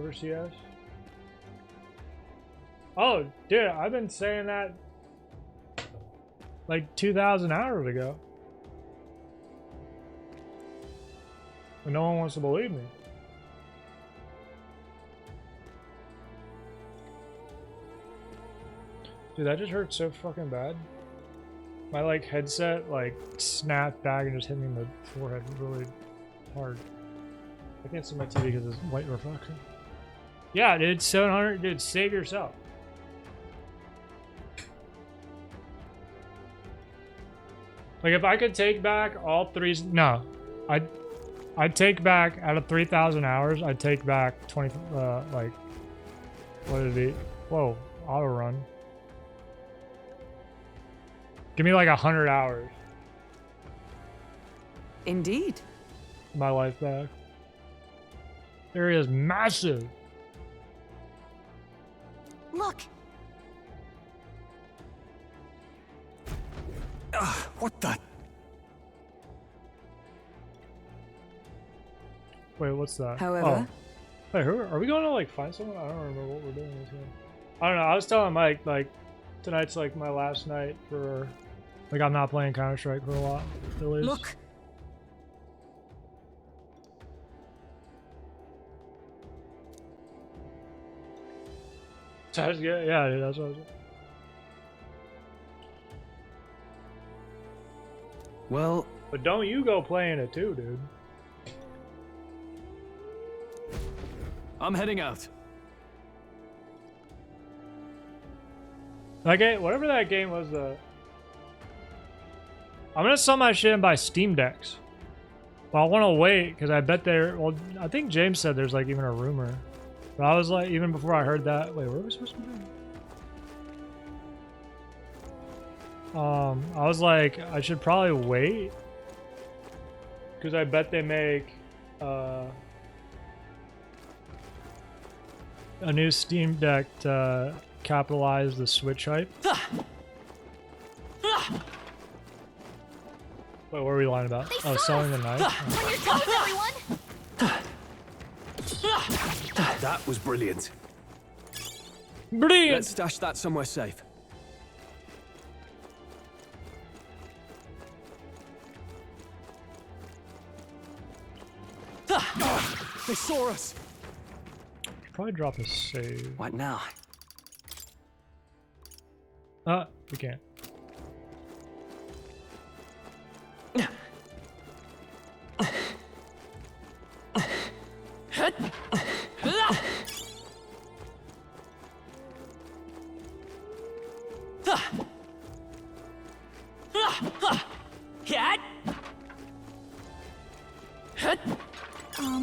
Over CS. Oh, dude, I've been saying that like 2,000 hours ago. But no one wants to believe me. Dude, that just hurt so fucking bad. My like headset like snapped back and just hit me in the forehead really hard. I can't see my TV because it's white reflection. Yeah, dude, 700. Dude, save yourself. Like if I could take back all three, no, I'd take back out of 3,000 hours. I'd take back 20. Like, what did it be? Whoa, auto run. Give me like 100 hours. Indeed. My life back. Area is massive. Look. What the? Wait, what's that? However. Oh. Wait, are we going to like find someone? I don't remember what we're doing this game. I don't know. I was telling Mike like tonight's like my last night for like I'm not playing Counter-Strike for a while. At least. Look. Yeah, dude, that's what I was. Well, But don't you go playing it too, dude. I'm heading out. That game, whatever that game was, I'm gonna sell my shit and buy Steam Decks. But I want to wait because I bet there. Well, I think James said there's like even a rumor. But I was like, even before I heard that, wait, what are we supposed to be doing? I was like, I should probably wait because I bet they make a new Steam Deck to capitalize the Switch hype. Wait, what are we lying about? Oh, selling the knife? On your toes, everyone! That was brilliant. Brilliant! Let's stash that somewhere safe. They saw us. Probably drop a save. What now? We can't.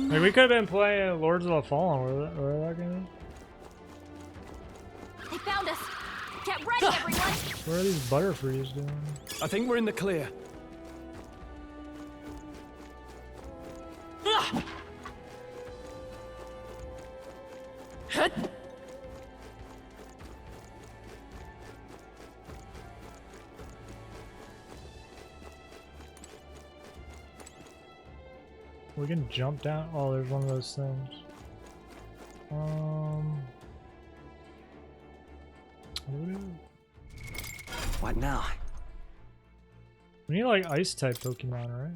Like we could have been playing Lords of the Fallen. Where that game They found us! Get ready, everyone! is? What are these Butterfrees doing? I think we're in the clear. We can jump down. Oh, there's one of those things. What now? We need like ice type Pokemon, right?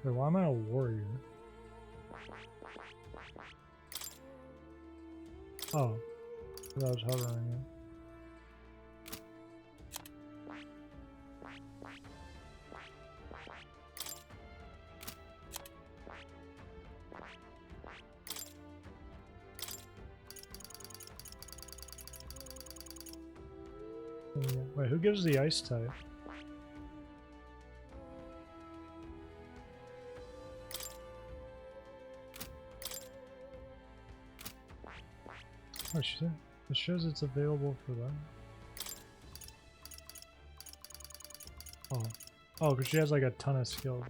Wait, why am I a warrior? Oh, I was hovering it. Wait, who gives the ice type? Oh shit, it shows it's available for them. Oh. Oh, because she has like a ton of skills.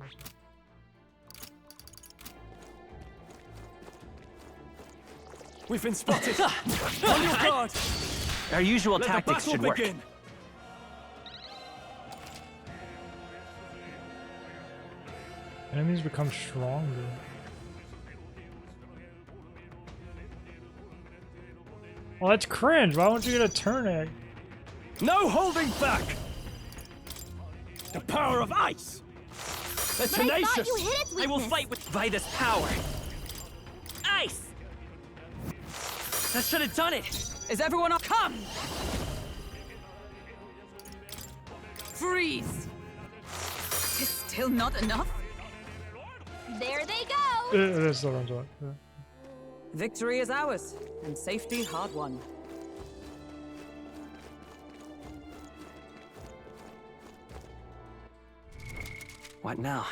We've been spotted. On your guard. Our usual Let the tactics battle should work. begin. Enemies become stronger. Oh, that's cringe. Why won't you get a turn egg? No holding back. The power of ice. They're But I thought tenacious. you hit its weakness. I will fight with Vitus power. Ice! That should have done it! Is everyone up? Come! Freeze! Is still not enough? There they go. This still runs away. Yeah. Victory is ours, and safety hard won. What now?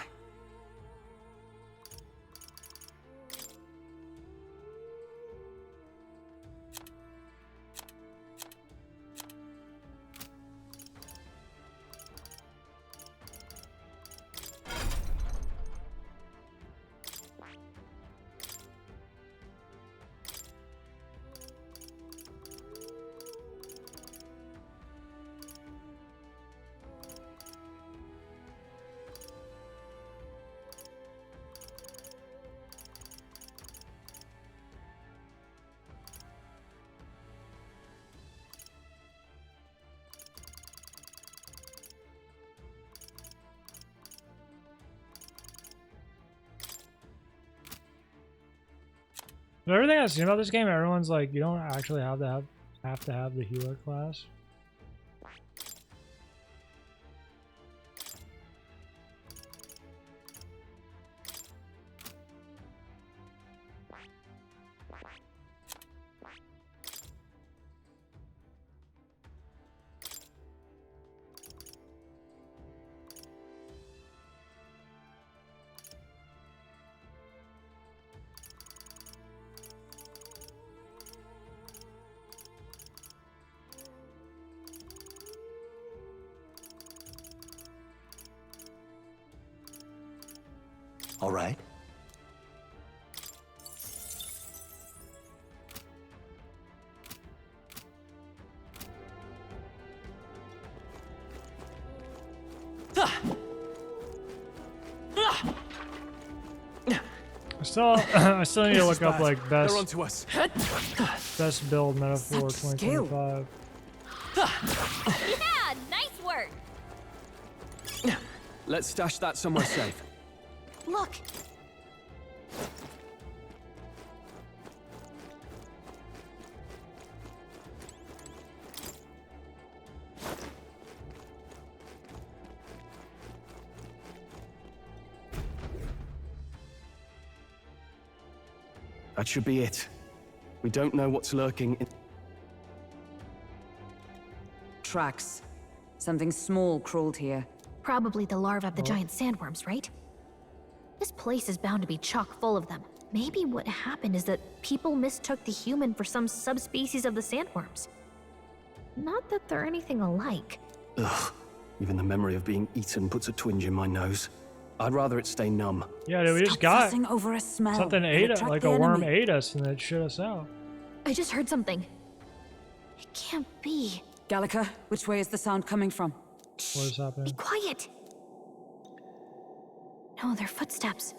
But everything I've seen about this game, everyone's like, you don't actually have to have the healer class. All right. I still need to look up Bad. like They're best onto us. build Metaphor Such skill. 2025. Yeah, nice work. Let's stash that somewhere safe. Look, That should be it. We don't know what's lurking in... Tracks. Something small crawled here. probably the larvae of the giant sandworms, right? This place is bound to be chock full of them. Maybe what happened is that people mistook the human for some subspecies of the sandworms. Not that they're anything alike. Ugh. Even the memory of being eaten puts a twinge in my nose. I'd rather it stay numb. Yeah, dude, we just Stop got fussing over a smell. something It'll ate us, attract like the a worm enemy. ate us, and it shit us out. I just heard something. It can't be. Gallica, which way is the sound coming from? What is Be happening? quiet. No, they're footsteps.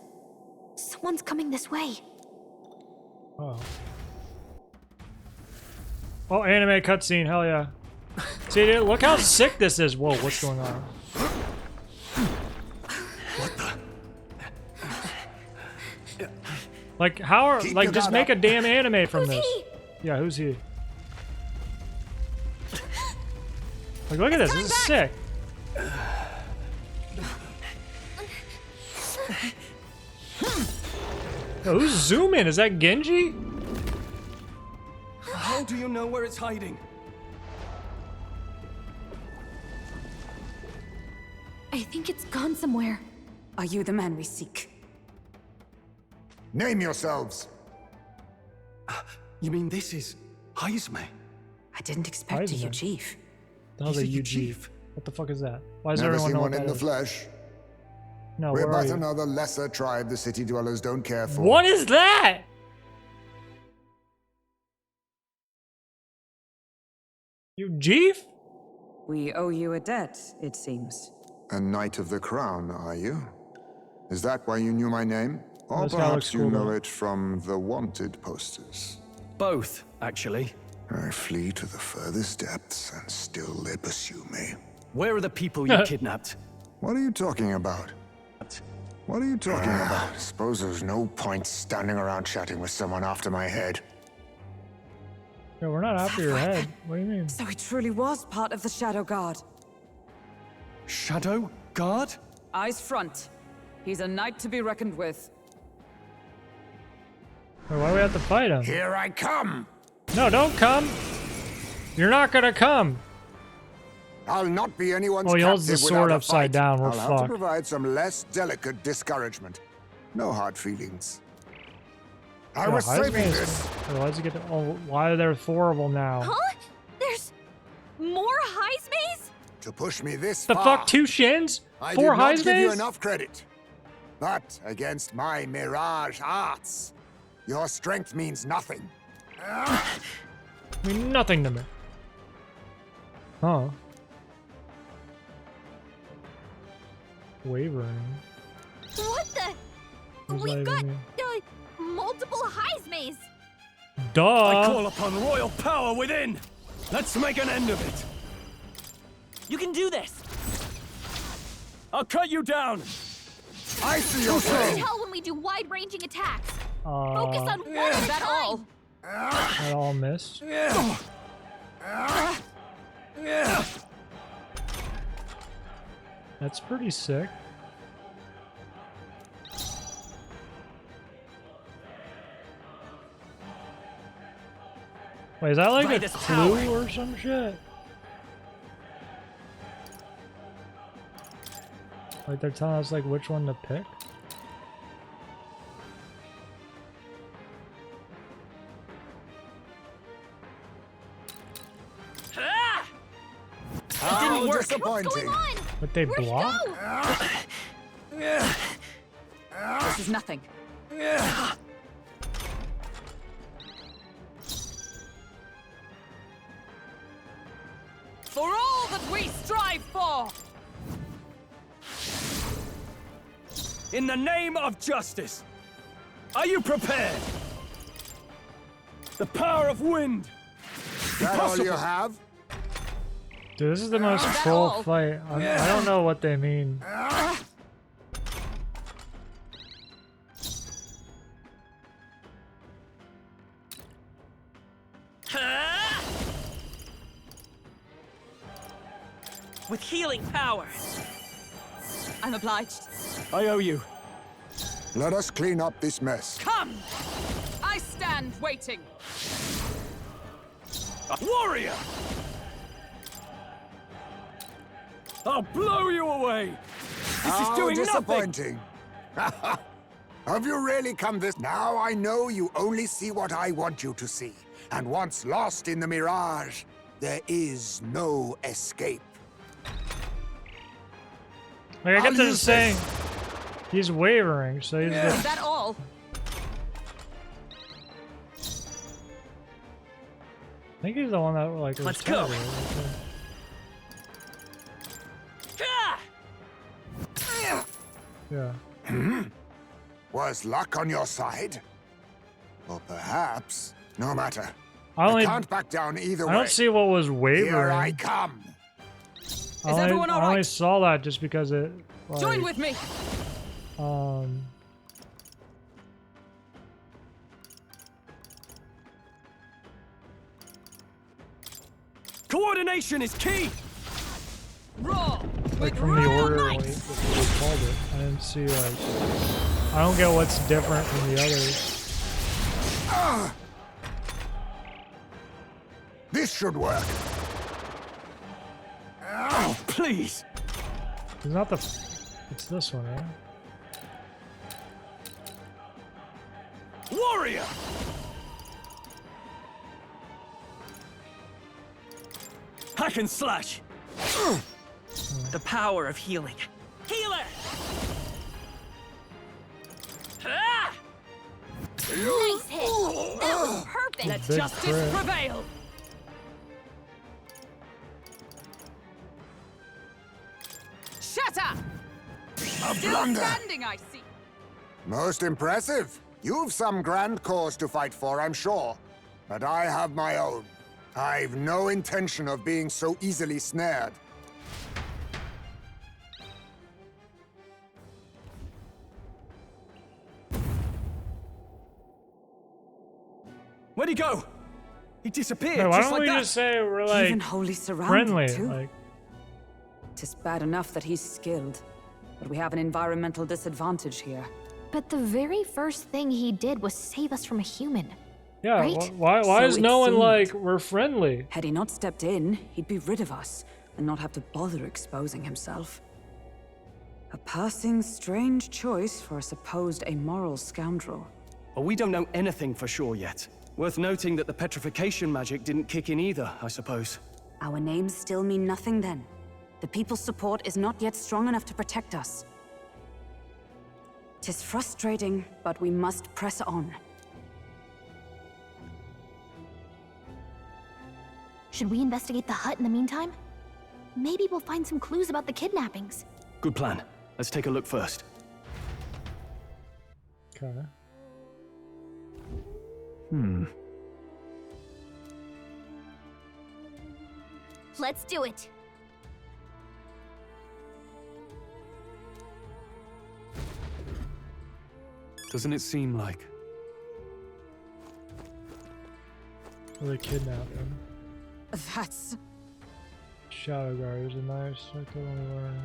Someone's coming this way. Oh. Oh, anime cutscene, hell yeah. See, dude, look how sick this is. Whoa, what's going on? Like, how are, like, just make a damn anime from Who's this. he? Yeah, who's he? Like, look at this, this is sick. Yo, who's zooming? Is that Genji? How do you know where it's hiding? I think it's gone somewhere. Are you the man we seek? Name yourselves. You mean this is Heisme? I didn't expect a Heisman. Chief. That was He's a a UG. chief. What the fuck is that? Why does Never everyone seen know one what in that the is? flesh. No, We're where are but you? another lesser tribe the city dwellers don't care for. What is that? You Jeef? We owe you a debt, it seems. A knight of the crown, are you? Is that why you knew my name? Or This guy looks perhaps you cool, know though. it from the wanted posters. Both, actually. I flee to the furthest depths, and still they pursue me. Where are the people you kidnapped? What are you talking about? What are you talking about? I suppose there's no point standing around chatting with someone after my head. Yeah, we're not after your head. What do you mean? So he truly was part of the Shadow Guard. Shadow Guard? Eyes front. He's a knight to be reckoned with. Wait, why do we have to fight him? Here I come! No, don't come. You're not gonna come. I'll not be anyone's Oh, he holds the captive sword without a upside fight. down. We're I'll have to fucked. provide some less delicate discouragement. No hard feelings. I Yeah, was saving Heisman is- this. Why does he get to? Oh, why are they horrible now? Huh? There's more Heismays? To push me this The far. fuck, 2 shins? I 4 did not give you Heismays? enough credit. But against my mirage arts, your strength means nothing. I mean nothing to me. Huh? Wavering. What the? What does We've that got even mean? multiple Heismays. Duh! upon royal power within! Let's make an end of it! You can do this. I'll cut you down! I see your You can pain. tell when we do wide-ranging attacks. Focus on one at a Is that time. all? That all missed. That's pretty sick. Wait, is that like By a this clue power. or some shit? Like they're telling us like which one to pick? Ah! How work. What's disappointing. going on? But they Where'd he block? go? This is nothing. For all that we strive for! In the name of justice! Are you prepared? The power of wind! That all you have? Dude, this is the most that troll all? fight. I don't know what they mean. Ah! With healing power. I'm obliged. I owe you. Let us clean up this mess. Come! I stand waiting. A warrior! I'll blow you away! This is How doing nothing! disappointing. Have you really come this? Now I know you only see what I want you to see. And once lost in the mirage, there is no escape. Like I I'll get to use saying he's wavering, so he's Is that all? I think he's the one that like. Let's was go. tired. Ah! Yeah. Was luck on your side? Or perhaps, no matter. I only. I can't back down either way. I don't see what was wavering. Here I come. I everyone all only right? saw that just because it. Like, Join with me! Coordination is key! Roar! like With from the royal order when might! he called it. I didn't see like. I don't get what's different from the others. This should work. Oh, please! It's not the. It's this one, right? Warrior! Hack and slash! The power of healing. Healer! Ah! Nice hit! That was perfect! Let Big justice crit. prevail! Shatter! A Still blunder! standing, I see. Most impressive. You've some grand cause to fight for, I'm sure. But I have my own. I've no intention of being so easily snared. Where'd he go? He disappeared Hey, why just don't like we that. just say we're like Even wholly surrounded, friendly? too. Like, Tis bad enough that he's skilled, but we have an environmental disadvantage here. But the very first thing he did was save us from a human. yeah. Right? Why So is it no one seemed. like we're friendly? Had he not stepped in, he'd be rid of us, and not have to bother exposing himself. A passing strange choice for a supposed amoral scoundrel. Well, we don't know anything for sure yet. Worth noting that the petrification magic didn't kick in either, I suppose. Our names still mean nothing then. The people's support is not yet strong enough to protect us. 'Tis frustrating, but we must press on. Should we investigate the hut in the meantime? Maybe we'll find some clues about the kidnappings. Good plan. Let's take a look first. Okay. Let's do it! Doesn't it seem like... Well, they kidnapped him. That's... Shadow Guard is a nice. I could only learn.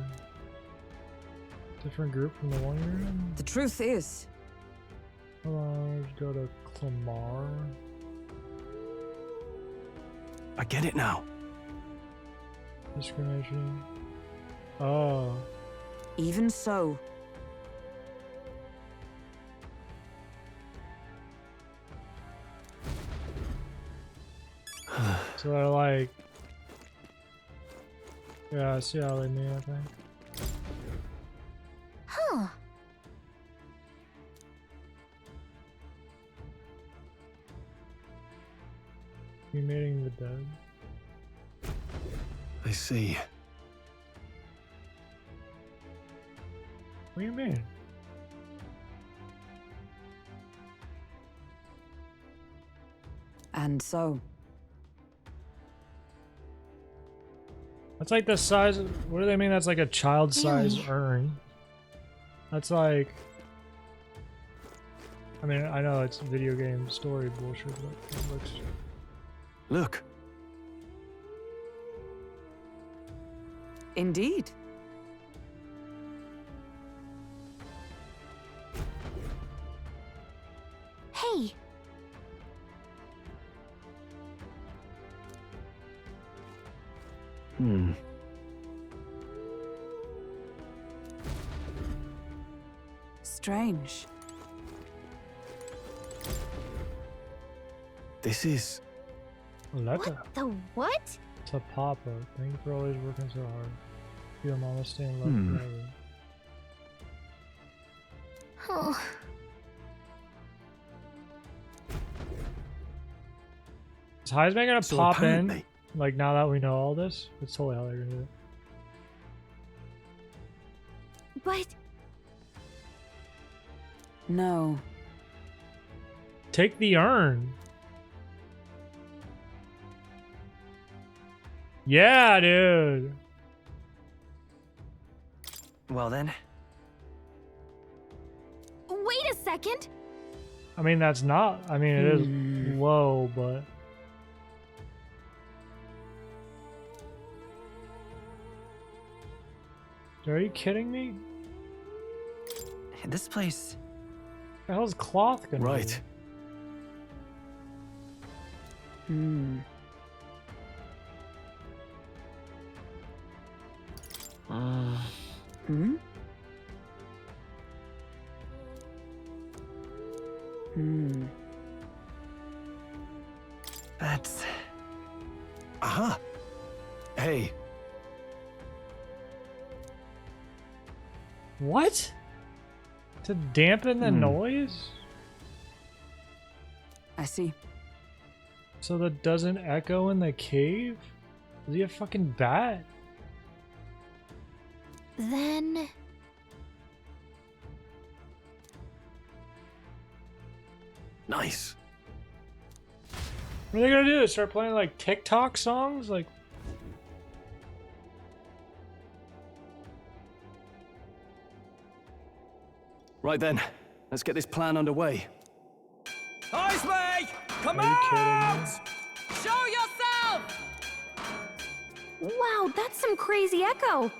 Different group from the one you're in. The truth is, Hold on, let's go to Clamar. I get it now. Discrimination. Oh. even so, So they're like. Yeah, I see how they mean, I think. Huh. Cremating the dead. I see. What do you mean? and so, That's like the size of, what do they mean that's like a child-sized Really? urn? That's like, I mean, I know it's video game story bullshit, but it looks, Look. indeed, Hey, strange. This is... letter. what the what? It's a papa. Thank you for always working so hard. Feel mama staying love forever. Huh. Is Heisman gonna So pop in? apparently- Like now that we know all this? That's totally how they're gonna do it. But No, Take the urn. Yeah, dude. Well then, wait a second. I mean, that's not. I mean, it is low, but. Are you kidding me? this place... What the hell's cloth gonna Right. hmm, hmm, hmm. That's... Aha! Hey, What? To dampen the noise? I see. So that doesn't echo in the cave? Is he a fucking bat? Then... Nice. What are they gonna do? Start playing like TikTok songs? Like, Right then, let's get this plan underway. Iceman! Come are you kidding out! me? Show yourself! Wow, that's some crazy echo.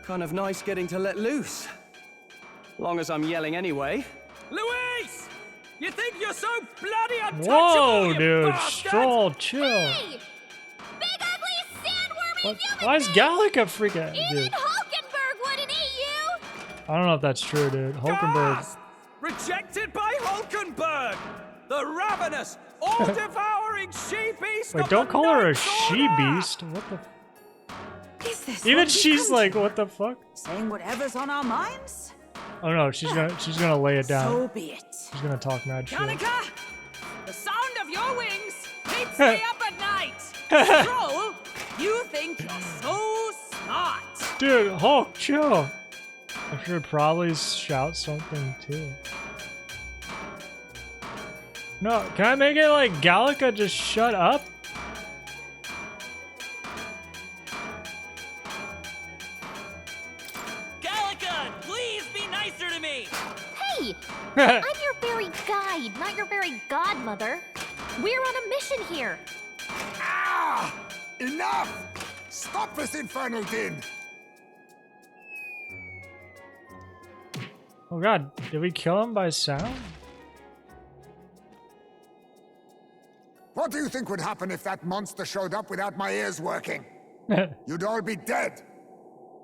Kind of nice getting to let loose. Long as I'm yelling anyway. Luis! You think you're so bloody untouchable, Whoa, you dude, bastard? Stroll, chill. Hey! Big ugly sandwormy What? human Why is thing! Gallica freaking out, Even dude? Hulkenberg wouldn't eat you! I don't know if that's true, dude. Hulkenberg. Gasp! Rejected by Hulkenberg! The ravenous, all-devouring she-beast Wait, of don't the call her a Ninth Order! she-beast. What the? Is this Even what we've she's come like, to? what the fuck? Saying whatever's on our minds? Oh no, she's gonna lay it down. So be it. She's gonna talk mad shit. Gallica! The sound of your wings keeps me up at night! Stroll, you think you're so smart! Dude, Hulk, chill. I should probably shout something too. No, can I make it like Gallica just shut up? Gallica, please be nicer to me! Hey! I'm your fairy guide, not your fairy godmother. We're on a mission here. Ah! Enough! Stop this infernal din! Oh god, did we kill him by sound? What do you think would happen if that monster showed up without my ears working? You'd all be dead.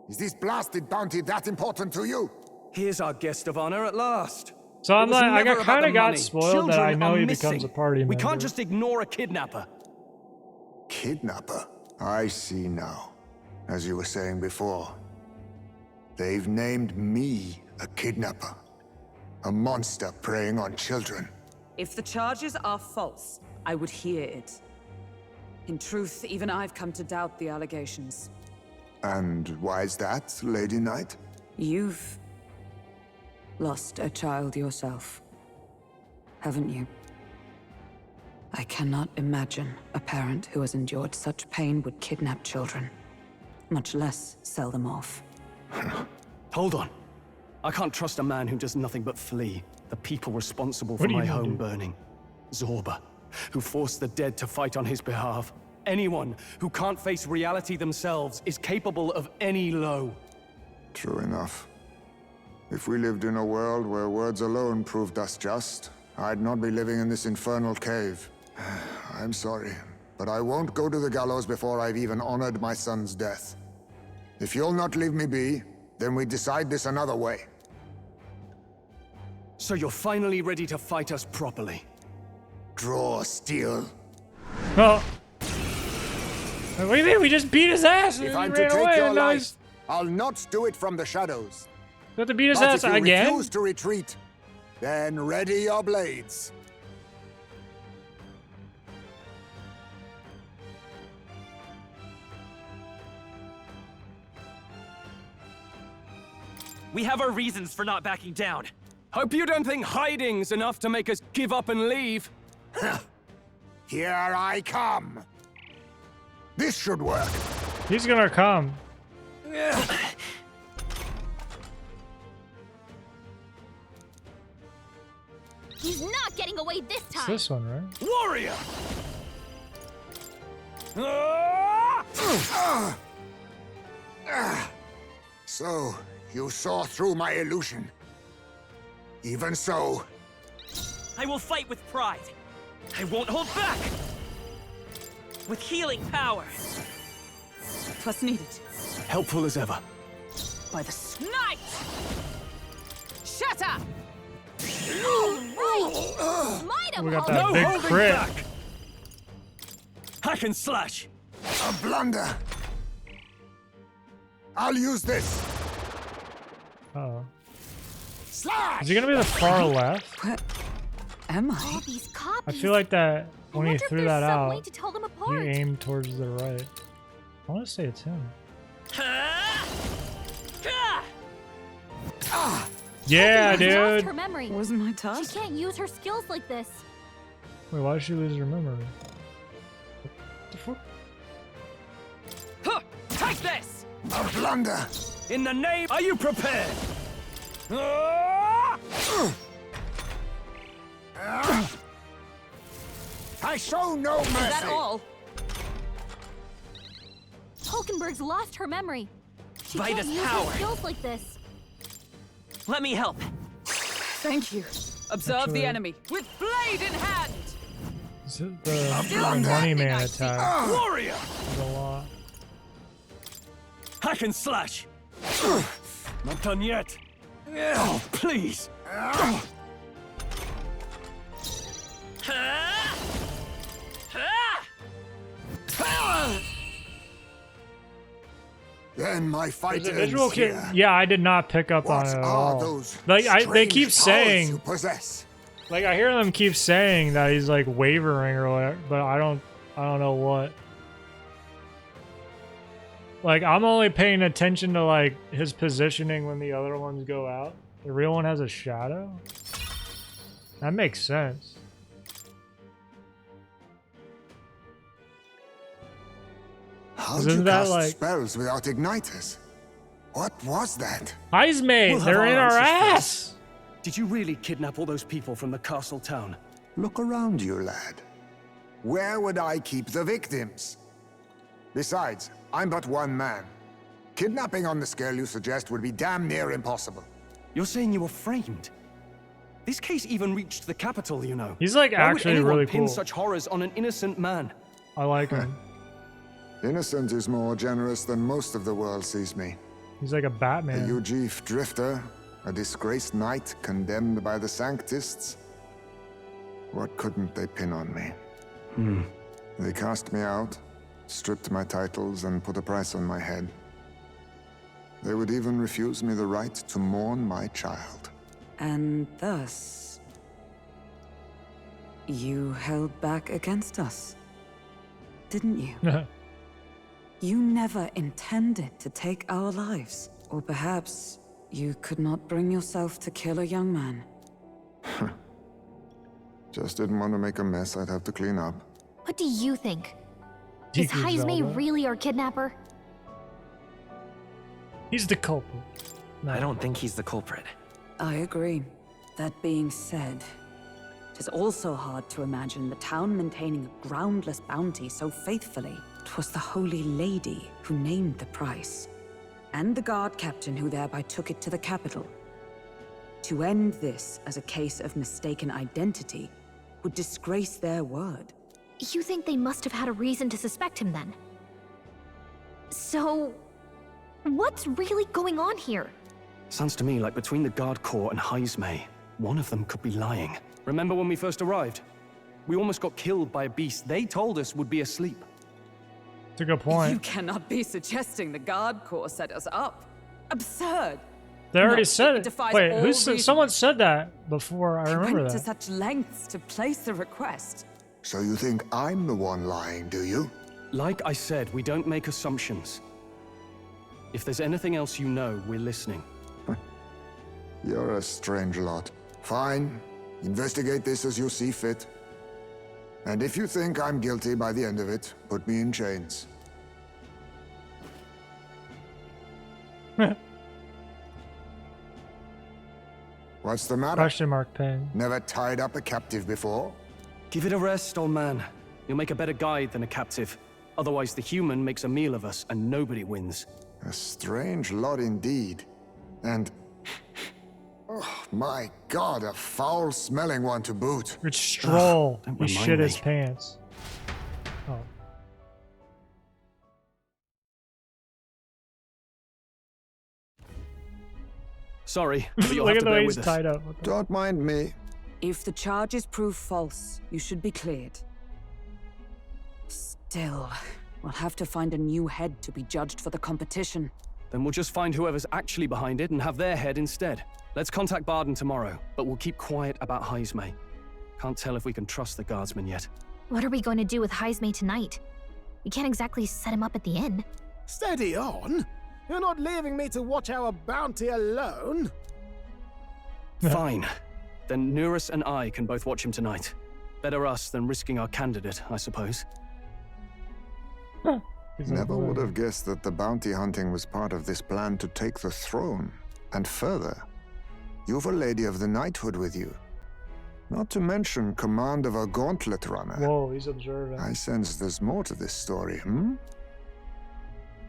Is this blasted bounty that important to you? Here's our guest of honor at last. So I'm It was like, I never got about kind the of got money. spoiled that I Children know are he missing. becomes a party member. We can't just ignore a kidnapper. Kidnapper? I see now. As you were saying before, they've named me a kidnapper. A monster preying on children. If the charges are false, I would hear it. In truth, even I've come to doubt the allegations. And why is that, Lady Knight? You've lost a child yourself, haven't you? I cannot imagine a parent who has endured such pain would kidnap children, much less sell them off. Hold on. I can't trust a man who does nothing but flee. The people responsible for What are you my gonna home do? burning. Zorba, who forced the dead to fight on his behalf. Anyone who can't face reality themselves is capable of any low. True enough. If we lived in a world where words alone proved us just, I'd not be living in this infernal cave. I'm sorry, but I won't go to the gallows before I've even honored my son's death. If you'll not leave me be, then we decide this another way. So you're finally ready to fight us properly. Draw steel. Oh. What do you mean? We just beat his ass and If he I'm to ran take away your and now life, he's... I'll not do it from the shadows. We have to beat his But ass if you again? refuse to retreat, then ready your blades. We have our reasons for not backing down. Hope you don't think hiding's enough to make us give up and leave. Here I come. This should work. He's gonna come. He's not getting away this It's time. this one, right? Warrior! So, you saw through my illusion. Even so, I will fight with pride. I won't hold back. With healing power. 'Twas needed. Helpful as ever. By the Knight! Shatter! Right! Smite him, We got Hulk. that No big holding crit. back! Hack and slash! a blunder. I'll use this. Uh-oh. Slash! Is he gonna be the far left? Where am All I? these copies. I feel like that I when he wonder if threw there's that some way out, to tell them he apart. aimed towards the right. I want to say it's him. Yeah, She's lost dude. her memory. Wasn't my She task? can't use her skills like this. Wait, why did she lose her memory? What the fuck? Huh, take this! A blunder! In the name, are you prepared? I show no mercy! Is that all? Hulkenberg's lost her memory. She By can't this use power. her skills like this. Let me help. Thank you. Observe Actually- the enemy with blade in hand. Is it the blunder. money man I see. attack? Warrior! There's a lot. Hack and slash! Not done yet. Oh, please! Then my fight There's a visual ends here. Yeah, I did not pick up on What it at are all. those Like they strange keep powers saying, you possess? like I hear them keep saying that he's like wavering or whatever, but I don't know what. Like I'm only paying attention to like his positioning when the other ones go out. The real one has a shadow. That makes sense. How'd Isn't you that cast like- spells without igniters? What was that? Heismate, We'll have they're our in our answers ass. Did you really kidnap all those people from the castle town? Look around you, lad. Where would I keep the victims? Besides, I'm but one man. Kidnapping on the scale you suggest would be damn near impossible. You're saying you were framed? This case even reached the capital, you know. He's like Why would actually anyone really pin cool. such horrors on an innocent man? I like him. Innocent is more generous than most of the world sees me. He's like a A Batman. Ujif drifter, a disgraced knight condemned by the Sanctists. What couldn't they pin on me? They cast me out, stripped my titles, and put a price on my head. They would even refuse me the right to mourn my child. And thus, you held back against us, didn't you? You never intended to take our lives. Or perhaps you could not bring yourself to kill a young man. Just didn't want to make a mess I'd have to clean up. What do you think? Is Deku Heismay Zelda. really our kidnapper? He's the culprit. I don't think he's the culprit. I agree. That being said, it is also hard to imagine the town maintaining a groundless bounty so faithfully. 'Twas the Holy Lady who named the price, and the guard captain who thereby took it to the capital. To end this as a case of mistaken identity would disgrace their word. You think they must have had a reason to suspect him then? So, what's really going on here? Sounds to me like between the Guard Corps and Heismay, one of them could be lying. Remember when we first arrived? We almost got killed by a beast they told us would be asleep. That's a good You point. cannot be suggesting the Guard Corps set us up. Absurd. They already No, said it it. defies Wait, all who said? reason. Someone said that before. I They remember went to that. such lengths to place the request. So you think I'm the one lying, do you? Like I said, we don't make assumptions. If there's anything else you know, we're listening. You're a strange lot. Fine. Investigate this as you see fit. And if you think I'm guilty by the end of it, put me in chains. What's the matter? Question mark pen. Never tied up a captive before? Give it a rest, old man. You'll make a better guide than a captive. Otherwise, the human makes a meal of us, and nobody wins. A strange lot indeed. And... Oh, my God, a foul-smelling one to boot. It's Stroll. don't He remind shit his me. pants. Oh. Sorry, but you'll Look have at to the way bear he's with us. tied up. What the- Don't mind me. If the charges prove false, you should be cleared. Still, we'll have to find a new head to be judged for the competition. Then we'll just find whoever's actually behind it and have their head instead. Let's contact Barden tomorrow, but we'll keep quiet about Heismay. Can't tell if we can trust the guardsman yet. What are we going to do with Heismay tonight? We can't exactly set him up at the inn. Steady on. You're not leaving me to watch our bounty alone. Fine. Then Nurus and I can both watch him tonight. Better us than risking our candidate, I suppose. Never would have guessed that the bounty hunting was part of this plan to take the throne. And further, you've a lady of the knighthood with you. Not to mention command of a gauntlet runner. Whoa, he's observing. I sense there's more to this story, hmm?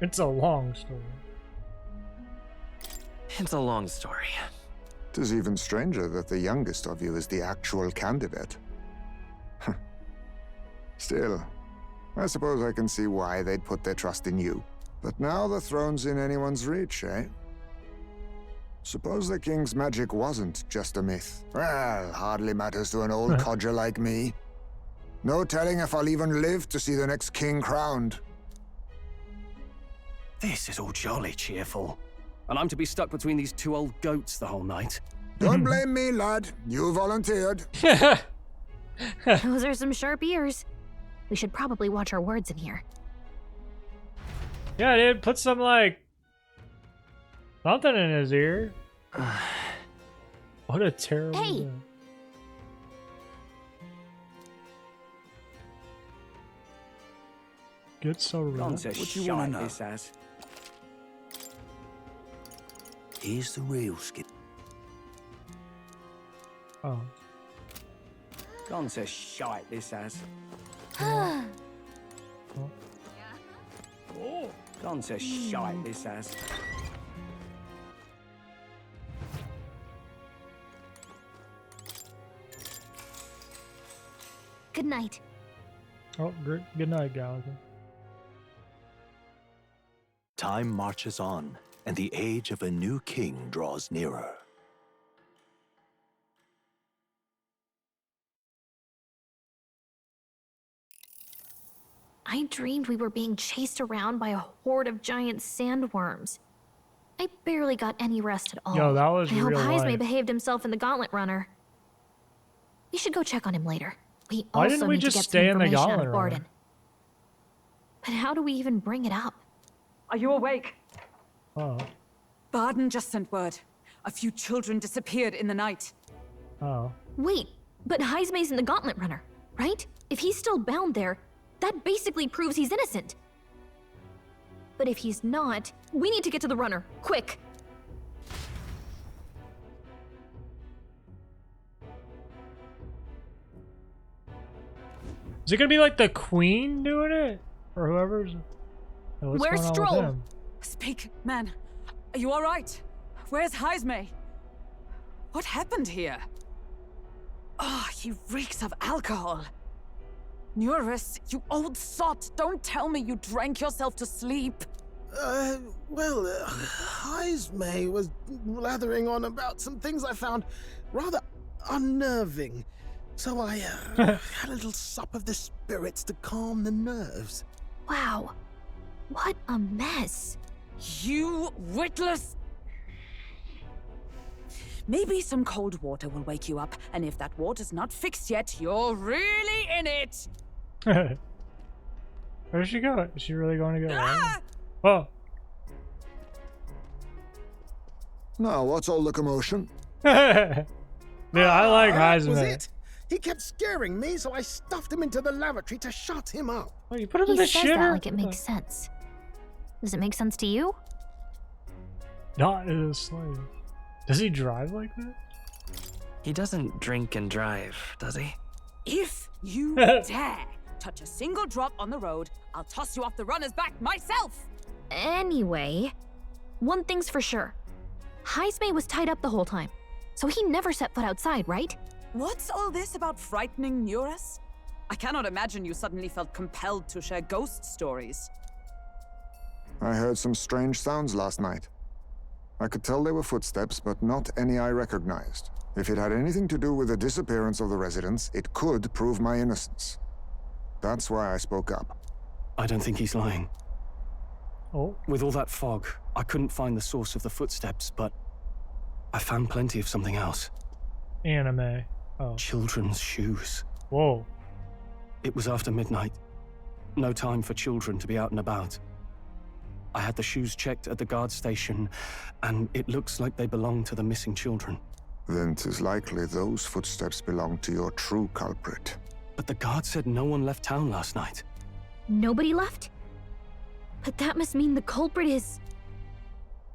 It's a long story. It's a long story. It is even stranger that the youngest of you is the actual candidate. Still, I suppose I can see why they'd put their trust in you. But now the throne's in anyone's reach, eh? Suppose the king's magic wasn't just a myth. Well, hardly matters to an old codger like me. No telling if I'll even live to see the next king crowned. This is all jolly cheerful. And I'm to be stuck between these two old goats the whole night. Don't blame me, lad. You volunteered. Those are some sharp ears. We should probably watch our words in here. Yeah, dude, put some, like, something in his ear. What a terrible Hey! thing. Get so red. What you want to know? This as? Here's the real skip. Oh. Gone to shite, this as. Gone to shite, this as. Good night. Oh, good night, Gallagher. Time marches on, and the age of a new king draws nearer. I dreamed we were being chased around by a horde of giant sandworms. I barely got any rest at all. Yo, that was I hope real Heismay life. behaved himself in the Gauntlet Runner. We should go check on him later. We Why also didn't we need just to get stay some in the information out Gauntlet of Runner? Barden. But how do we even bring it up? Are you awake? Oh. Barden just sent word. A few children disappeared in the night. Oh. Wait, but Heismay's in the Gauntlet Runner, right? If he's still bound there, that basically proves he's innocent. But if he's not, we need to get to the runner, quick! Is it gonna be like the Queen doing it? Or whoever's... Hey, what's Where's going on with Stroll? him? Speak, man. Are you all right? Where's Heismay? What happened here? Oh, he reeks of alcohol. Nurus, you old sot, don't tell me you drank yourself to sleep. Heismay was blathering on about some things I found rather unnerving. So I had a little sup of the spirits to calm the nerves. Wow, what a mess. You witless... Maybe some cold water will wake you up, and if that water's not fixed yet, you're really in it! Where's she going? Is she really going to go? Ah! Oh. Now, what's all the commotion? Yeah, I like That was Heisman. it. He kept scaring me, so I stuffed him into the lavatory to shut him up. Oh, you put him He in the says shitter? that like it makes sense. Does it make sense to you? Not as a slave. Does he drive like that? He doesn't drink and drive, does he? If you dare touch a single drop on the road, I'll toss you off the runner's back myself! Anyway, one thing's for sure. Heismay was tied up the whole time, so he never set foot outside, right? What's all this about frightening Nurus? I cannot imagine you suddenly felt compelled to share ghost stories. I heard some strange sounds last night. I could tell they were footsteps, but not any I recognized. If it had anything to do with the disappearance of the residents, it could prove my innocence. That's why I spoke up. I don't think he's lying. Oh. With all that fog, I couldn't find the source of the footsteps, but I found plenty of something else. Anime. Oh. Children's shoes. Whoa. It was after midnight. No time for children to be out and about. I had the shoes checked at the guard station, and it looks like they belong to the missing children. Then 'tis likely those footsteps belong to your true culprit. But the guard said no one left town last night. Nobody left? But that must mean the culprit is...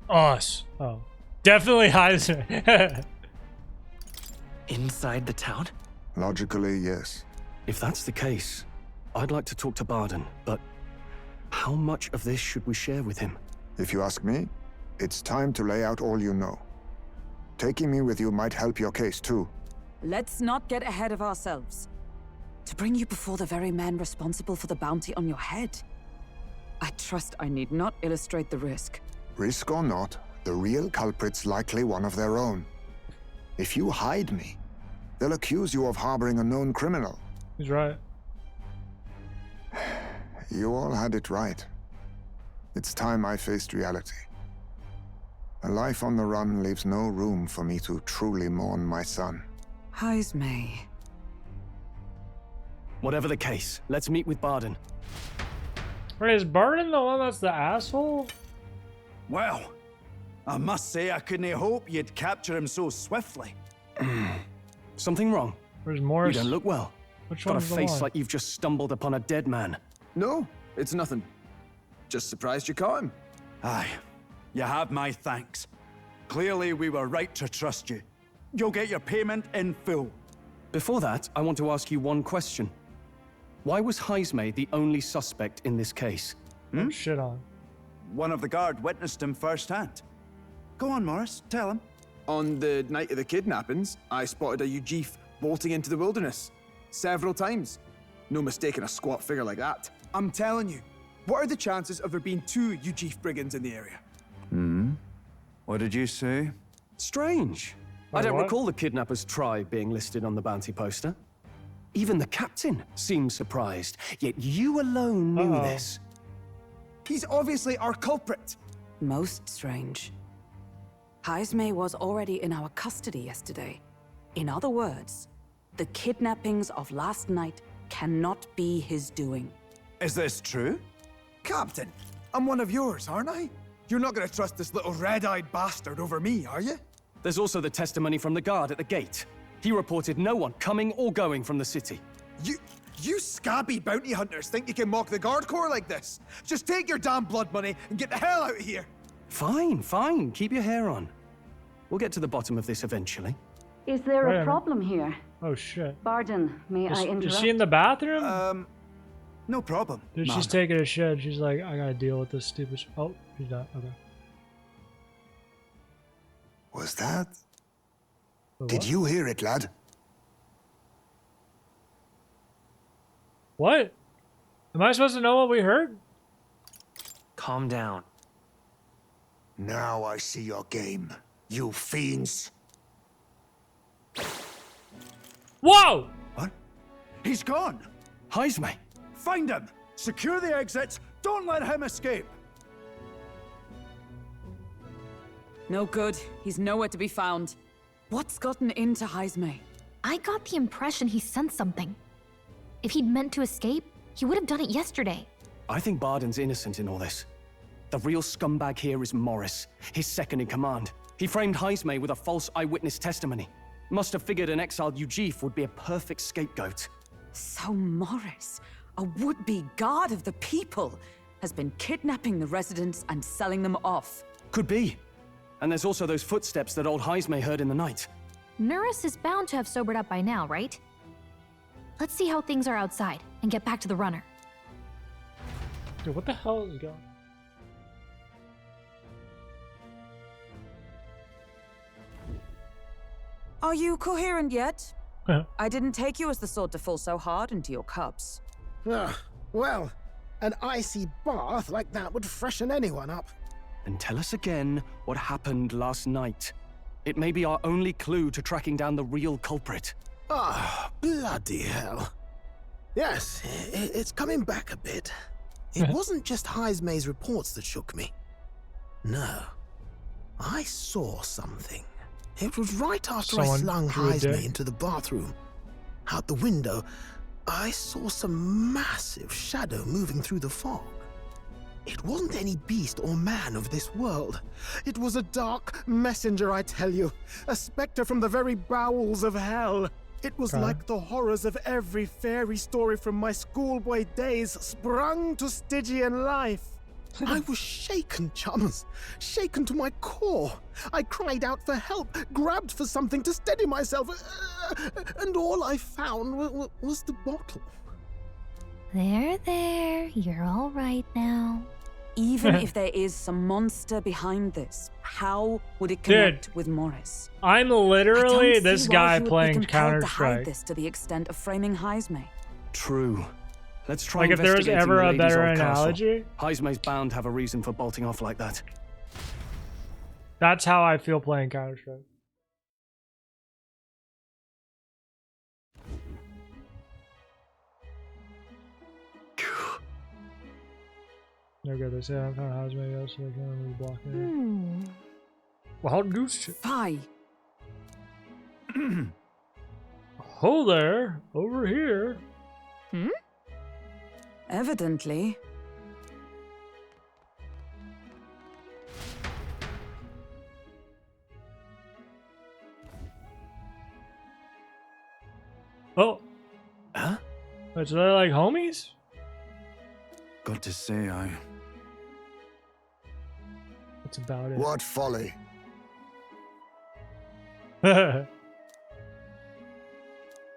Us. Oh. Definitely Heisman. Inside the town? Logically, yes. If that's the case, I'd like to talk to Barden, but how much of this should we share with him? If you ask me, it's time to lay out all you know. Taking me with you might help your case, too. Let's not get ahead of ourselves. To bring you before the very man responsible for the bounty on your head. I trust I need not illustrate the risk. Risk or not, the real culprit's likely one of their own. If you hide me, they'll accuse you of harboring a known criminal. He's right. You all had it right. It's time I faced reality. A life on the run leaves no room for me to truly mourn my son. Heisme. Whatever the case, let's meet with Barden. Wait, is Barden the one that's the asshole? Well, I must say I couldn't hope you'd capture him so swiftly. Something wrong? Where's Morris? You don't look well. Which Got a one's the face one? like you've just stumbled upon a dead man. No, it's nothing. Just surprised you caught him. Aye, you have my thanks. Clearly we were right to trust you. You'll get your payment in full. Before that, I want to ask you one question. Why was Heisme the only suspect in this case? Oh, shit on. One of the guard witnessed him firsthand. Go on, Morris, tell him. On the night of the kidnappings, I spotted a Ujif bolting into the wilderness. Several times. No mistaking a squat figure like that. I'm telling you, what are the chances of there being 2 Ujif brigands in the area? What did you say? Strange. Wait, I don't what? recall the kidnappers' tribe being listed on the bounty poster. Even the captain seemed surprised, yet you alone knew this. He's obviously our culprit. Most strange. Heisme was already in our custody yesterday. In other words, the kidnappings of last night cannot be his doing. Is this true? Captain, I'm one of yours, aren't I? You're not gonna trust this little red-eyed bastard over me, are you? There's also the testimony from the guard at the gate. He reported no one coming or going from the city. You scabby bounty hunters think you can mock the guard corps like this? Just take your damn blood money and get the hell out of here! Fine, fine. Keep your hair on. We'll get to the bottom of this eventually. Is there Wait a a minute. problem here? Oh, shit. Barden, may I interrupt? Is she in the bathroom? No problem. Dude, she's ma'am. taking a shit. She's like, I gotta deal with this stupid Oh, she's not. Okay. Was that? Wait, Did what? you hear it, lad? What? Am I supposed to know what we heard? Calm down. Now I see your game, you fiends. Whoa! What? He's gone! Heisme! Find him! Secure the exits! Don't let him escape! No good. He's nowhere to be found. What's gotten into Heisme? I got the impression he sensed something. If he'd meant to escape, he would have done it yesterday. I think Barden's innocent in all this. The real scumbag here is Morris, his second in command. He framed Heisme with a false eyewitness testimony. Must have figured an exiled Ujif would be a perfect scapegoat. So Morris, a would-be guard of the people, has been kidnapping the residents and selling them off. Could be. And there's also those footsteps that old Heisme heard in the night. Nuris is bound to have sobered up by now, right? Let's see how things are outside and get back to the runner. Dude, what the hell is going on? Are you coherent yet? I didn't take you as the sort to fall so hard into your cups. Well, an icy bath like that would freshen anyone up. Then tell us again what happened last night. It may be our only clue to tracking down the real culprit. Ah, bloody hell. Yes, it's coming back a bit. It wasn't just Heismay's reports that shook me. No. I saw something. It was right after I Someone slung drew a Heismay dick. into the bathroom. Out the window, I saw some massive shadow moving through the fog. It wasn't any beast or man of this world. It was a dark messenger, I tell you. A specter from the very bowels of hell. It was like the horrors of every fairy story from my schoolboy days sprung to Stygian life. I was shaken, chums. Shaken to my core. I cried out for help, grabbed for something to steady myself, and all I found was the bottle. There. You're all right now. Even if there is some monster behind this, how would it connect with Morris? I'm I literally don't this see why guy he would be playing compelled to hide Counter-Strike. this to the extent of framing Heismay. True. Let's try Like, if there was investigating ever the a lady's better old castle. analogy, Heismay's bound to have a reason for bolting off like that. that's how I feel playing Counter-Strike. No good. They say I found Heismay, so I can't really block it. Wild goose chase. Pie. Oh there, over here. Evidently. Oh. Huh? Wait, so they're like homies? Got to say, That's about it. What folly. I'm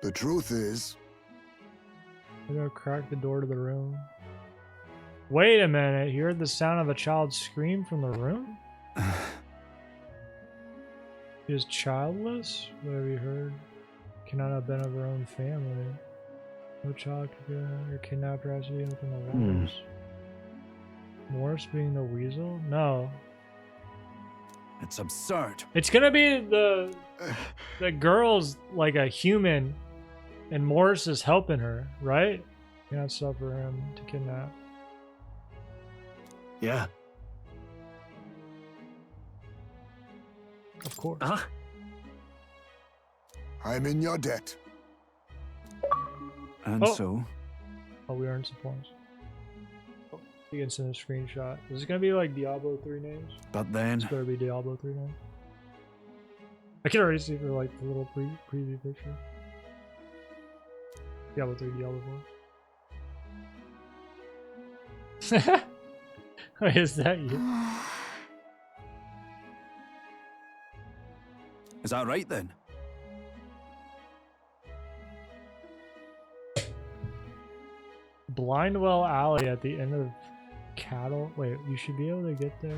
The truth is, gonna crack the door to the room. Wait a minute, you heard the sound of a child scream from the room? She is childless? What have you heard? Cannot have been of her own family. No child could be or kidnapped or actually within the walls. Morris being the weasel? No. it's absurd. It's gonna be the girl's like a human and Morris is helping her, right? Can't suffer him to kidnap. Yeah. Of course. I'm in your debt. And so, Oh, we earned some points. Oh, you can send a screenshot. Is this gonna be like Diablo 3 names? but then, It's better be Diablo 3 names. I can already see for like the little preview picture. Diablo 3, Diablo 4. Wait, is that you? is that right then? Blindwell Alley at the end of Cattle. Wait, you should be able to get there.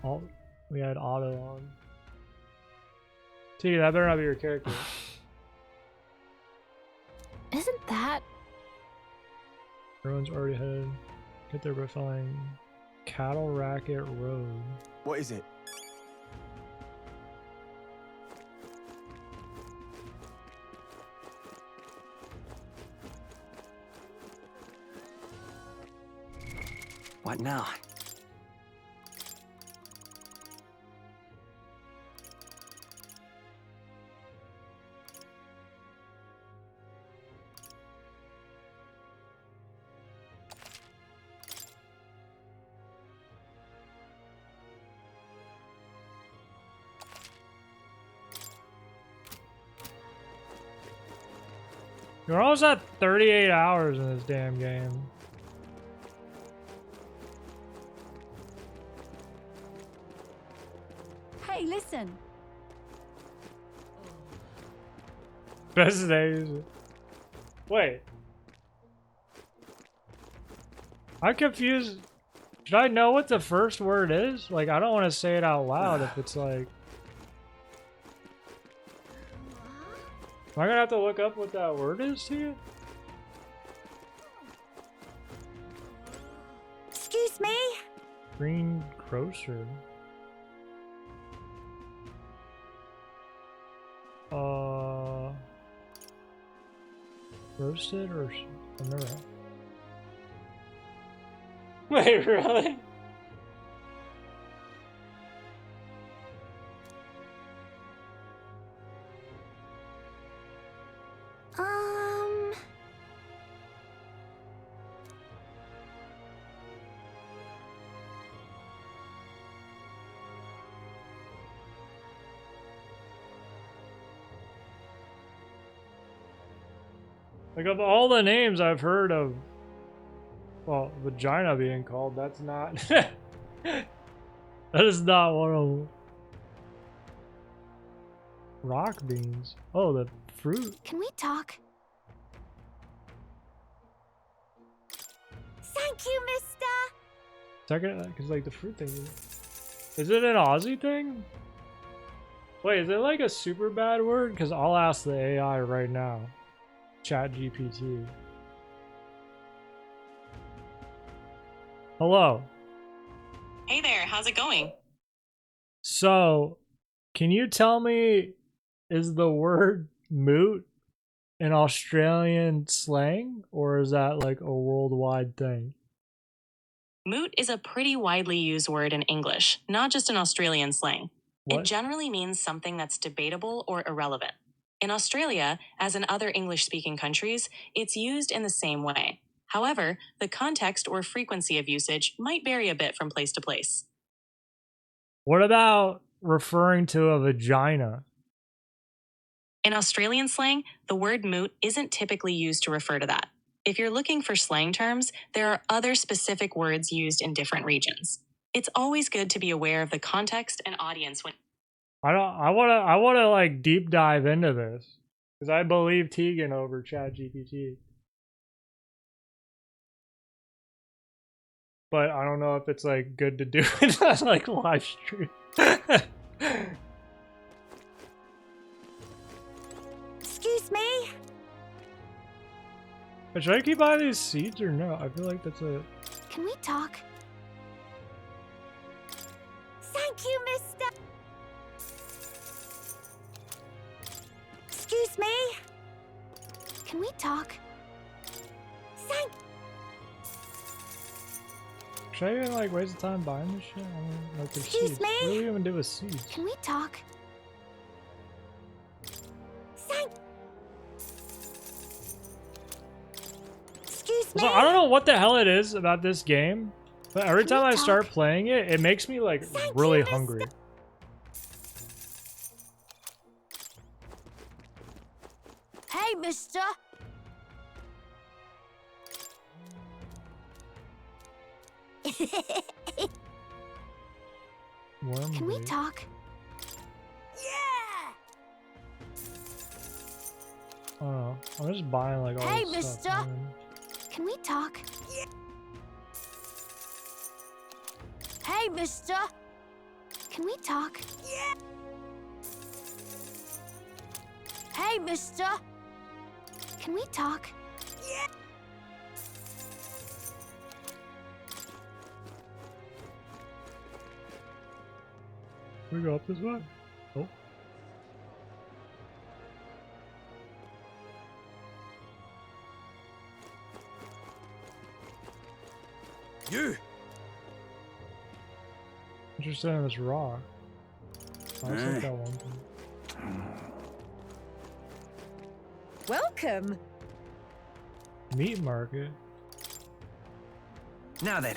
Oh, we had auto on. T, that better not be your character. Isn't that... Everyone's already headed. Get there by following Cattle Racket Road. What is it? What now? You're almost at 38 hours in this damn game. Hey, listen. Best days. Wait. I'm confused. Should I know what the first word is? Like, I don't want to say it out loud if it's like... Am I gonna have to look up what that word is to you? Excuse me? Green grocer. Roasted or... I've never had. Wait, really? Like, of all the names I've heard of, well, vagina being called, that's not... that is not one of them. Rock beans. Oh, the fruit. Can we talk? Thank you, mister. Second, because like the fruit thing. Is it an Aussie thing? Wait, is it like a super bad word? Because I'll ask the AI right now. Chat GPT. Hello. Hey there, how's it going? So, can you tell me, is the word moot an Australian slang, or is that like a worldwide thing? Moot is a pretty widely used word in English, not just in Australian slang. What? It generally means something that's debatable or irrelevant. In Australia, as in other English-speaking countries, it's used in the same way. However, the context or frequency of usage might vary a bit from place to place. What about referring to a vagina? In Australian slang, the word moot isn't typically used to refer to that. If you're looking for slang terms, there are other specific words used in different regions. It's always good to be aware of the context and audience when... I wanna like deep dive into this, because I believe Tegan over ChatGPT. But I don't know if it's like good to do it on like live stream. Excuse me? But should I keep buying these seeds or no? I feel like that's a... Can we talk? Thank you, mister. Excuse me? Can we talk? Thank... Should I even like waste time buying this shit? I mean, like there's Excuse seeds. me? What do we even do with seeds? Can we talk? Thank... Excuse me? So I don't know what the hell it is about this game, but every time I start playing it, it makes me like really hungry. Hey, mister. Worm Can we bait. talk? Yeah! I don't know. I'm just buying like all Hey, this mister. stuff. man. Can we talk? Hey, mister. Can we talk? Yeah! Hey, mister. Can we talk? Yeah! Can we go up this way? Oh. You! Interested in this rock. I was like that one thing. Welcome. Meat market. Now then.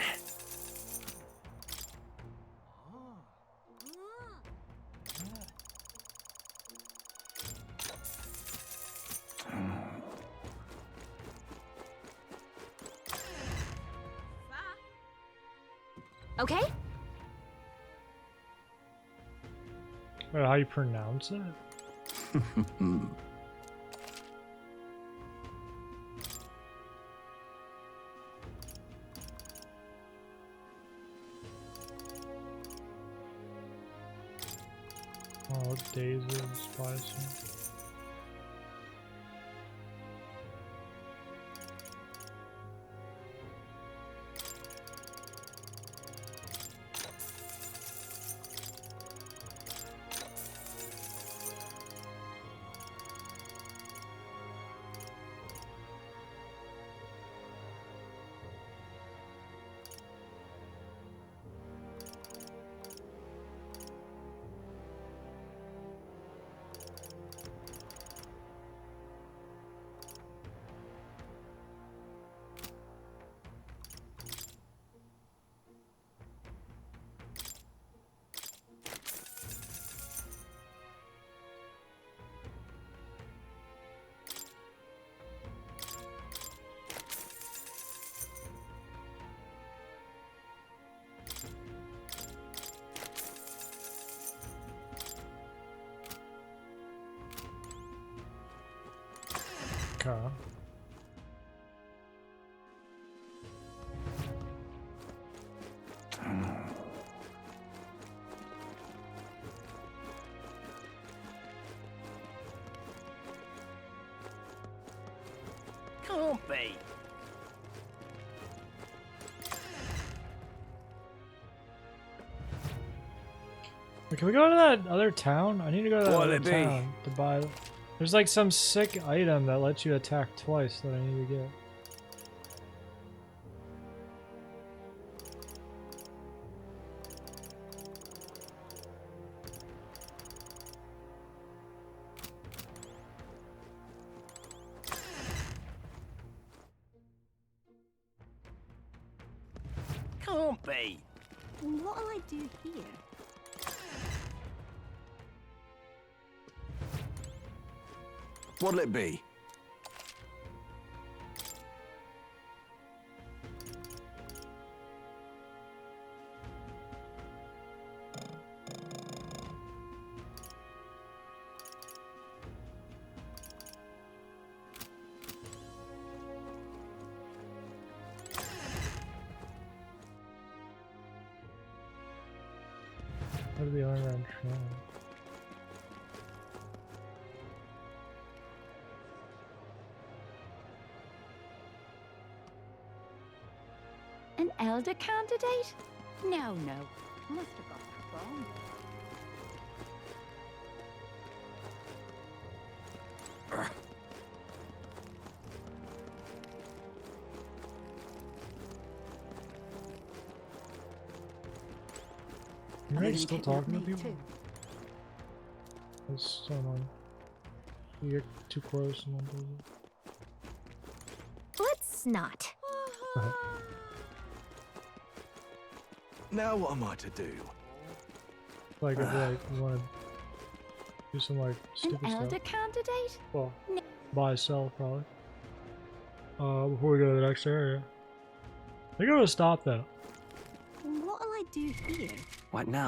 Okay? Wait, how you pronounce it? Oh, daisy and spicy. Okay. Can't be. Wait, can we go to that other town? I need to go to that What'll other it be? town to buy. There's like some sick item that lets you attack twice that I need to get. Can't be. What'll I do here? What'll it be? What are the underground train? An elder candidate? No. Must have got that wrong. Are you still talking to people? That's so annoying. You get too close and one does it. Let's not. Now what am I to do? Like if like you want to do some like An stupid elder stuff. candidate? Well, buy, sell probably. Before we go to the next area. I think I'm gonna stop that. What'll I do here? What now?